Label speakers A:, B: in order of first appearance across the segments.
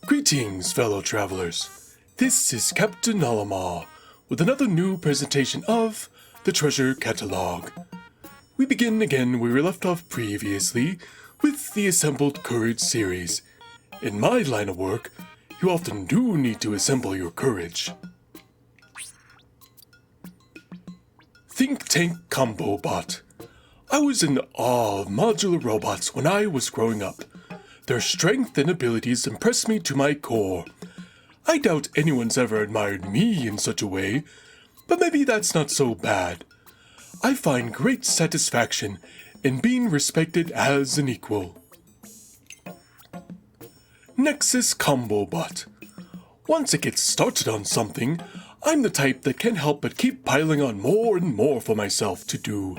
A: Greetings, fellow travelers. This is Captain Olimar with another new presentation of the Treasure Catalog. We begin again where we left off previously with the Assembled Courage series. In my line of work, you often do need to assemble your courage. Think Tank Combo Bot. I was in awe of modular robots when I was growing up. Their strength and abilities impressed me to my core. I doubt anyone's ever admired me in such a way, but maybe that's not so bad. I find great satisfaction in being respected as an equal. Nexus Combo Bot. Once it gets started on something, I'm the type that can't help but keep piling on more and more for myself to do.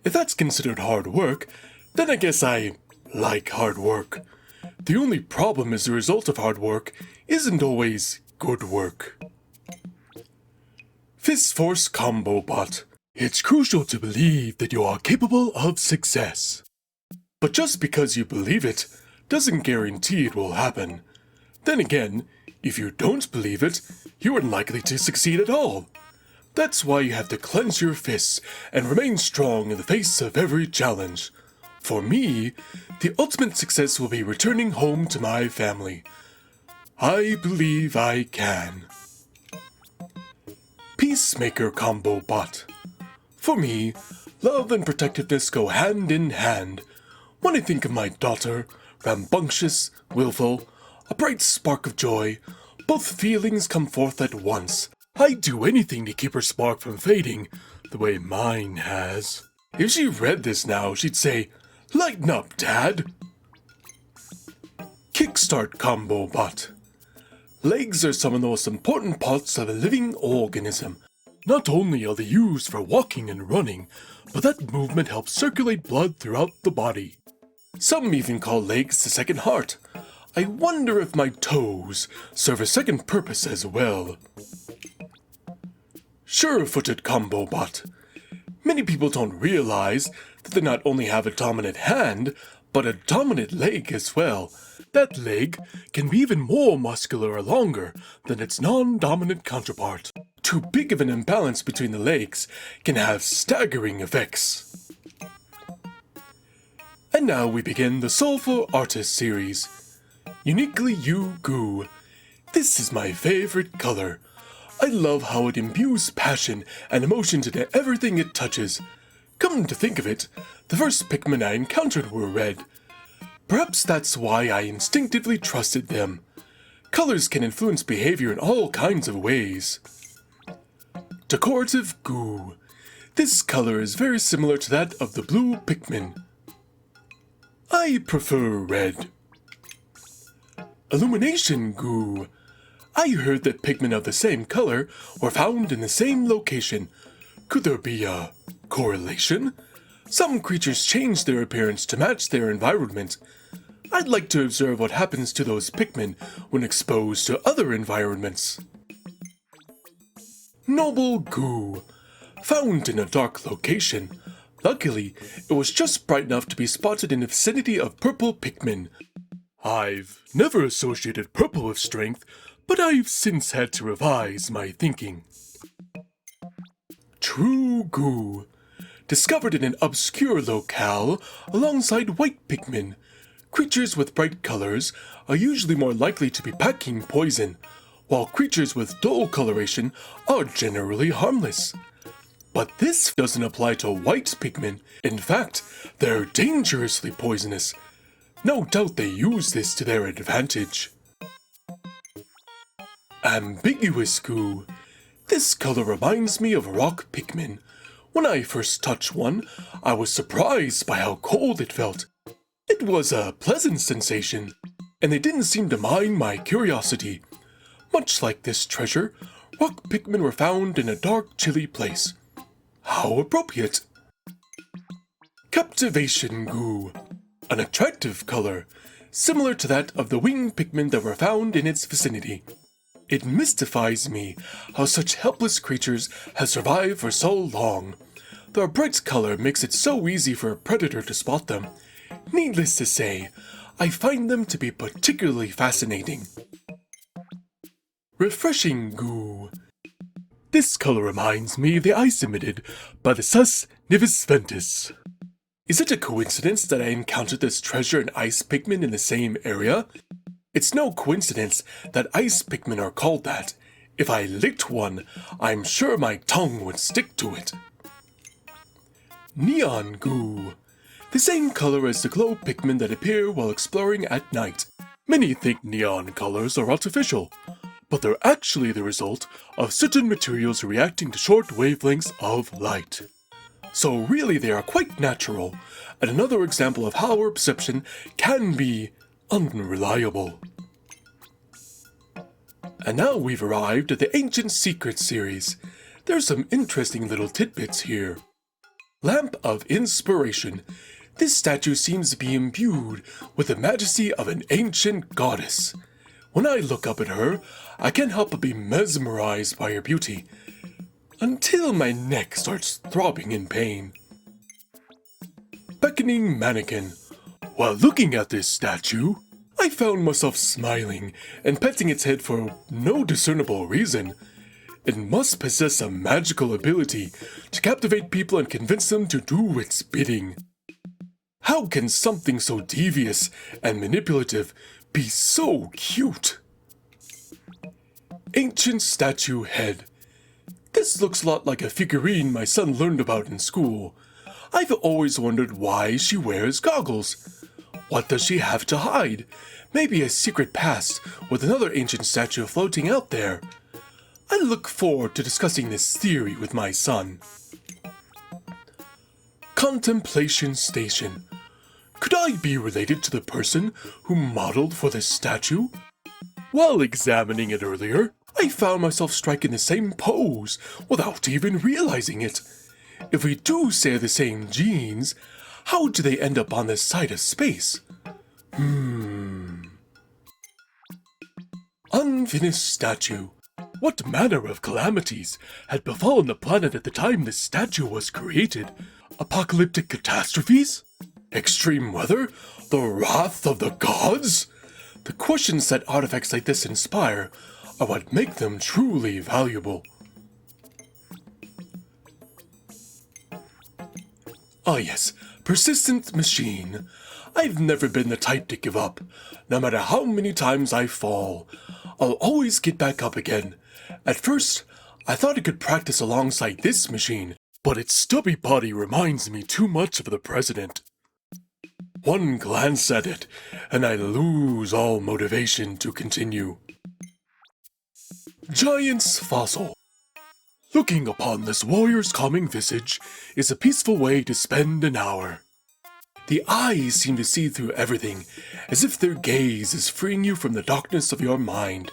A: If that's considered hard work, then I guess I like hard work. The only problem is the result of hard work isn't always good work. Fist Force Combo Bot. It's crucial to believe that you are capable of success. But just because you believe it doesn't guarantee it will happen. Then again, if you don't believe it, you're unlikely to succeed at all. That's why you have to clench your fists and remain strong in the face of every challenge. For me, the ultimate success will be returning home to my family. I believe I can. Peacemaker Combo Bot. For me, love and protectiveness go hand in hand. When I think of my daughter, rambunctious, willful, a bright spark of joy, both feelings come forth at once. I'd do anything to keep her spark from fading, the way mine has. If she read this now, she'd say, "Lighten up, Dad." Kickstart Combo Bot. Legs are some of the most important parts of a living organism. Not only are they used for walking and running, but that movement helps circulate blood throughout the body. Some even call legs the second heart. I wonder if my toes serve a second purpose as well. Sure-footed Combo Bot. Many people don't realize that they not only have a dominant hand, but a dominant leg as well. That leg can be even more muscular or longer than its non-dominant counterpart. Too big of an imbalance between the legs can have staggering effects. And now we begin the Soulful Artist series. Uniquely You Goo. This is my favorite color. I love how it imbues passion and emotion into everything it touches. Come to think of it, the first Pikmin I encountered were red. Perhaps that's why I instinctively trusted them. Colors can influence behavior in all kinds of ways. Decorative Goo. This color is very similar to that of the blue Pikmin. I prefer red. Illumination Goo. I heard that Pikmin of the same color were found in the same location. Could there be a correlation? Some creatures change their appearance to match their environment. I'd like to observe what happens to those Pikmin when exposed to other environments. Noble Goo. Found in a dark location. Luckily, it was just bright enough to be spotted in the vicinity of purple Pikmin. I've never associated purple with strength, but I've since had to revise my thinking. True Goo. Discovered in an obscure locale alongside white Pikmin. Creatures with bright colors are usually more likely to be packing poison, while creatures with dull coloration are generally harmless. But this doesn't apply to white Pikmin. In fact, they're dangerously poisonous. No doubt they use this to their advantage. Ambiguous Goo. This color reminds me of rock Pikmin. When I first touched one, I was surprised by how cold it felt. It was a pleasant sensation, and they didn't seem to mind my curiosity. Much like this treasure, rock Pikmin were found in a dark, chilly place. How appropriate. Captivation Goo. An attractive color, similar to that of the winged Pikmin that were found in its vicinity. It mystifies me how such helpless creatures have survived for so long. Their bright color makes it so easy for a predator to spot them. Needless to say, I find them to be particularly fascinating. Refreshing goo. This color reminds me of the ice emitted by the Sus Nivis Ventus. Is it a coincidence that I encountered this treasure and ice pigment in the same area? It's no coincidence that ice pigment are called that. If I licked one, I'm sure my tongue would stick to it. Neon goo. The same color as the glow pigment that appear while exploring at night. Many think neon colors are artificial, but they're actually the result of certain materials reacting to short wavelengths of light. So really they are quite natural, and another example of how our perception can be unreliable. And now we've arrived at the Ancient Secrets series. There's some interesting little tidbits here. Lamp of Inspiration. This statue seems to be imbued with the majesty of an ancient goddess. When I look up at her, I can't help but be mesmerized by her beauty, until my neck starts throbbing in pain. Beckoning Mannequin. While looking at this statue, I found myself smiling and petting its head for no discernible reason. It must possess a magical ability to captivate people and convince them to do its bidding. How can something so devious and manipulative be so cute? Ancient Statue Head. This looks a lot like a figurine my son learned about in school. I've always wondered why she wears goggles. What does she have to hide? Maybe a secret past with another ancient statue floating out there. I look forward to discussing this theory with my son. Contemplation Station. Could I be related to the person who modeled for this statue? While examining it earlier, I found myself striking the same pose without even realizing it. If we do share the same genes, how do they end up on this side of space? Unfinished statue. What manner of calamities had befallen the planet at the time this statue was created? Apocalyptic catastrophes? Extreme weather? The wrath of the gods? The questions that artifacts like this inspire are what make them truly valuable. Ah yes, persistent machine. I've never been the type to give up. No matter how many times I fall, I'll always get back up again. At first, I thought I could practice alongside this machine, but its stubby body reminds me too much of the president. One glance at it, and I lose all motivation to continue. Giant's Fossil. Looking upon this warrior's calming visage is a peaceful way to spend an hour. The eyes seem to see through everything, as if their gaze is freeing you from the darkness of your mind.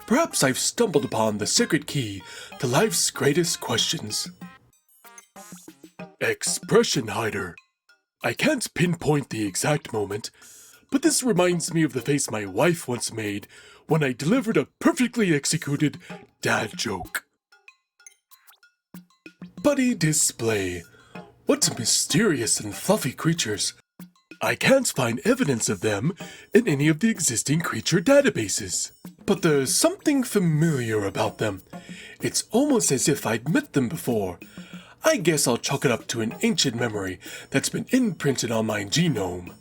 A: Perhaps I've stumbled upon the secret key to life's greatest questions. Expression Hider. I can't pinpoint the exact moment, but this reminds me of the face my wife once made when I delivered a perfectly executed dad joke. Buddy Display. What mysterious and fluffy creatures. I can't find evidence of them in any of the existing creature databases. But there's something familiar about them. It's almost as if I'd met them before. I guess I'll chalk it up to an ancient memory that's been imprinted on my genome.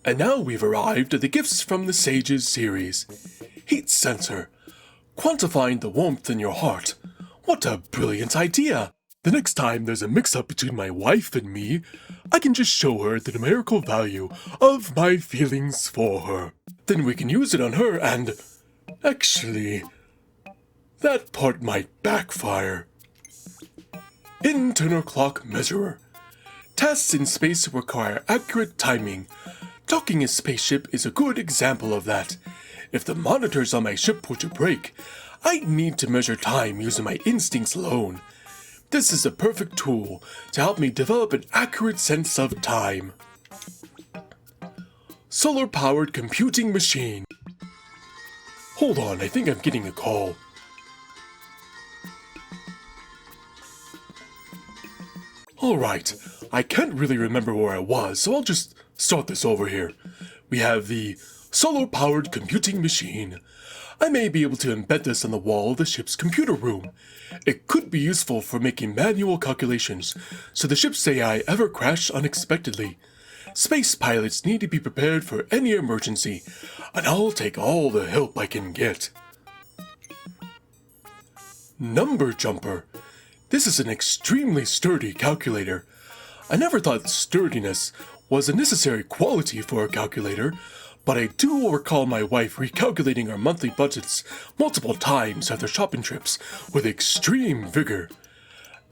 A: And now we've arrived at the Gifts from the Sages series. Heat Sensor. Quantifying the warmth in your heart. What a brilliant idea! The next time there's a mix-up between my wife and me, I can just show her the numerical value of my feelings for her. Then we can use it on her and... Actually, that part might backfire. Internal Clock Measurer. Tasks in space require accurate timing. Docking a spaceship is a good example of that. If the monitors on my ship were to break, I'd need to measure time using my instincts alone. This is a perfect tool to help me develop an accurate sense of time. Solar-powered computing machine. Hold on, I think I'm getting a call. Alright, I can't really remember where I was, so I'll just start this over here. We have the solar-powered computing machine. I may be able to embed this on the wall of the ship's computer room. It could be useful for making manual calculations, so the ship's AI ever crash unexpectedly. Space pilots need to be prepared for any emergency, and I'll take all the help I can get. Number Jumper. This is an extremely sturdy calculator. I never thought sturdiness was a necessary quality for a calculator, but I do recall my wife recalculating our monthly budgets multiple times after shopping trips with extreme vigor.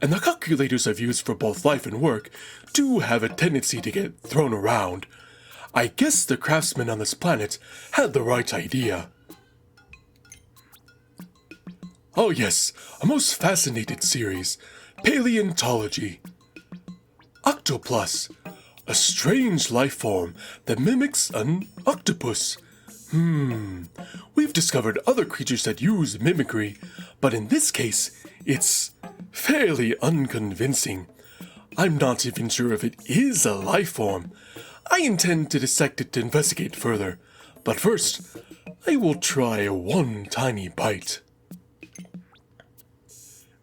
A: And the calculators I've used for both life and work do have a tendency to get thrown around. I guess the craftsmen on this planet had the right idea. Oh yes, a most fascinating series, Paleontology. Octoplus, a strange life form that mimics an octopus. We've discovered other creatures that use mimicry, but in this case, it's fairly unconvincing. I'm not even sure if it is a life form. I intend to dissect it to investigate further, but first, I will try one tiny bite.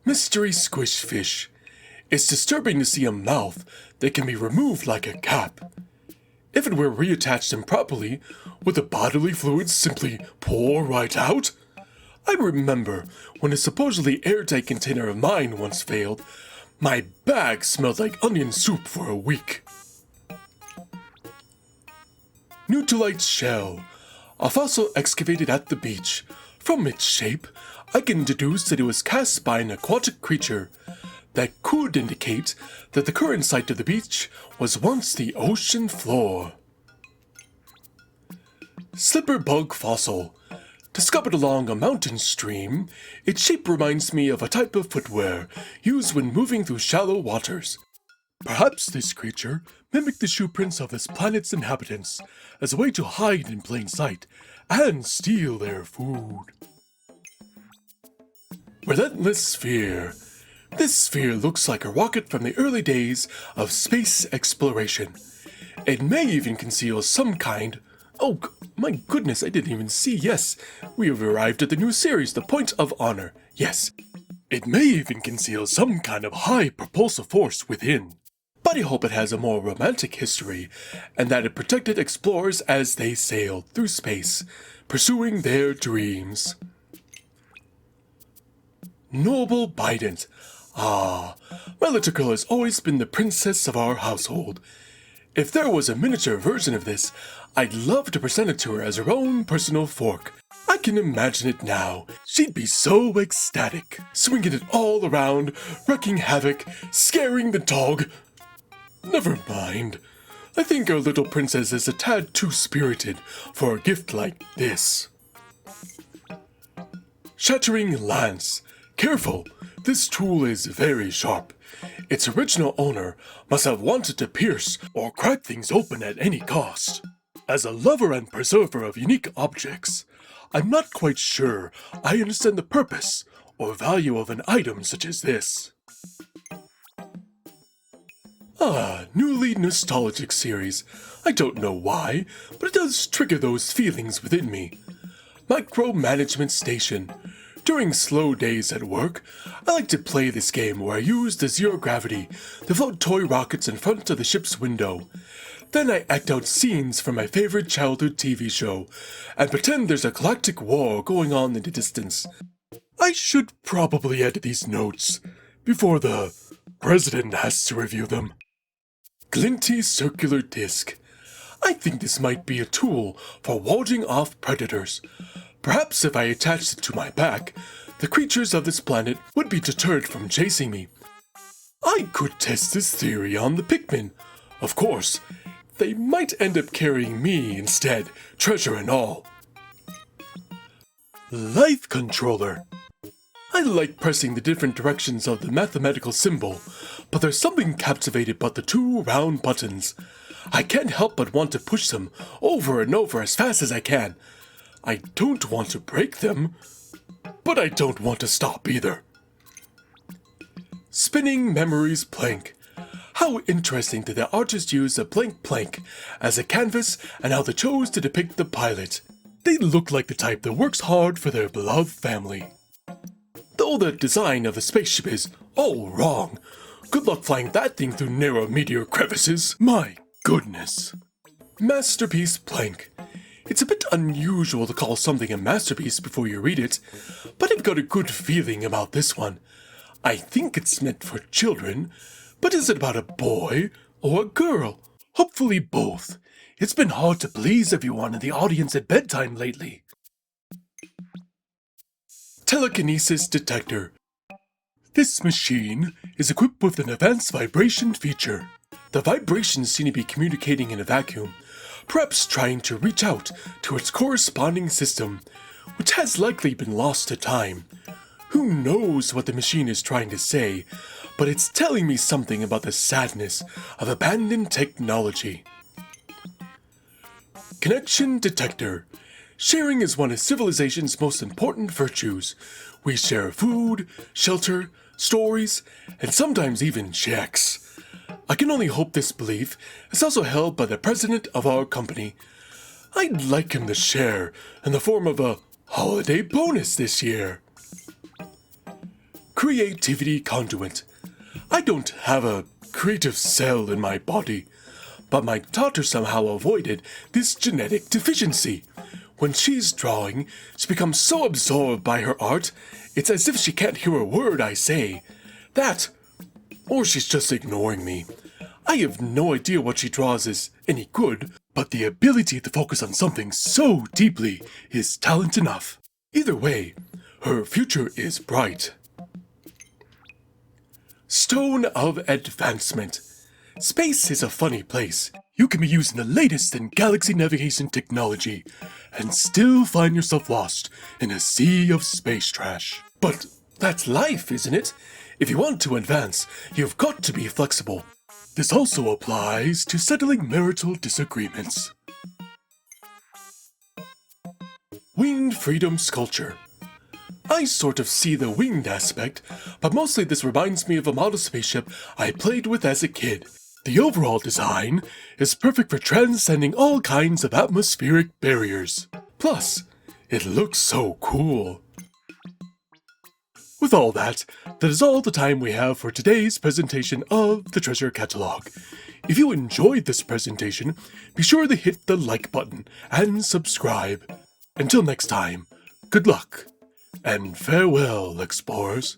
A: Mystery Squish Fish. It's disturbing to see a mouth that can be removed like a cap. If it were reattached improperly, would the bodily fluids simply pour right out? I remember when a supposedly airtight container of mine once failed, my bag smelled like onion soup for a week. Newtolite Shell. A fossil excavated at the beach. From its shape, I can deduce that it was cast by an aquatic creature. That could indicate that the current site of the beach was once the ocean floor. Slipper Bug Fossil. Discovered along a mountain stream, its shape reminds me of a type of footwear used when moving through shallow waters. Perhaps this creature mimicked the shoe prints of this planet's inhabitants as a way to hide in plain sight and steal their food. Relentless Sphere. This sphere looks like a rocket from the early days of space exploration. It may even conceal some kind... Oh, my goodness, I didn't even see. Yes, we have arrived at the new series, The Point of Honor. Yes, it may even conceal some kind of high propulsive force within. But I hope it has a more romantic history, and that it protected explorers as they sailed through space, pursuing their dreams. Noble Bident. Ah, my little girl has always been the princess of our household. If there was a miniature version of this, I'd love to present it to her as her own personal fork. I can imagine it now. She'd be so ecstatic, swinging it all around, wreaking havoc, scaring the dog. Never mind. I think our little princess is a tad too spirited for a gift like this. Shattering Lance. Careful, this tool is very sharp. Its original owner must have wanted to pierce or crack things open at any cost. As a lover and preserver of unique objects, I'm not quite sure I understand the purpose or value of an item such as this. Newly nostalgic series. I don't know why, but it does trigger those feelings within me. Micromanagement Station. During slow days at work, I like to play this game where I use the zero gravity to float toy rockets in front of the ship's window. Then I act out scenes from my favorite childhood TV show and pretend there's a galactic war going on in the distance. I should probably edit these notes before the president has to review them. Glinty Circular Disc. I think this might be a tool for warding off predators. Perhaps if I attached it to my back, the creatures of this planet would be deterred from chasing me. I could test this theory on the Pikmin. Of course, they might end up carrying me instead, treasure and all. Life Controller. I like pressing the different directions of the mathematical symbol, but there's something captivating about the two round buttons. I can't help but want to push them over and over as fast as I can. I don't want to break them, but I don't want to stop either. Spinning Memories Plank. How interesting that the artist used a blank plank as a canvas and how they chose to depict the pilot. They look like the type that works hard for their beloved family. Though the design of the spaceship is all wrong. Good luck flying that thing through narrow meteor crevices. My goodness. Masterpiece plank. It's a bit unusual to call something a masterpiece before you read it, but I've got a good feeling about this one. I think it's meant for children, but is it about a boy or a girl? Hopefully both. It's been hard to please everyone in the audience at bedtime lately. Telekinesis detector. This machine is equipped with an advanced vibration feature. The vibrations seem to be communicating in a vacuum, perhaps trying to reach out to its corresponding system, which has likely been lost to time. Who knows what the machine is trying to say, but it's telling me something about the sadness of abandoned technology. Connection detector. Sharing is one of civilization's most important virtues. We share food, shelter, stories, and sometimes even checks. I can only hope this belief is also held by the president of our company. I'd like him to share in the form of a holiday bonus this year. Creativity conduit. I don't have a creative cell in my body, but my daughter somehow avoided this genetic deficiency. When she's drawing, she becomes so absorbed by her art, it's as if she can't hear a word I say. That, or she's just ignoring me. I have no idea what she draws is any good, but the ability to focus on something so deeply is talent enough. Either way, her future is bright. Stone of Advancement. Space is a funny place. You can be using the latest in galaxy navigation technology and still find yourself lost in a sea of space trash. But that's life, isn't it? If you want to advance, you've got to be flexible. This also applies to settling marital disagreements. Winged Freedom Sculpture. I sort of see the winged aspect, but mostly this reminds me of a model spaceship I played with as a kid. The overall design is perfect for transcending all kinds of atmospheric barriers. Plus, it looks so cool. With all that is all the time we have for today's presentation of the Treasure Catalog. If you enjoyed this presentation, be sure to hit the like button and subscribe. Until next time, good luck and farewell, explorers.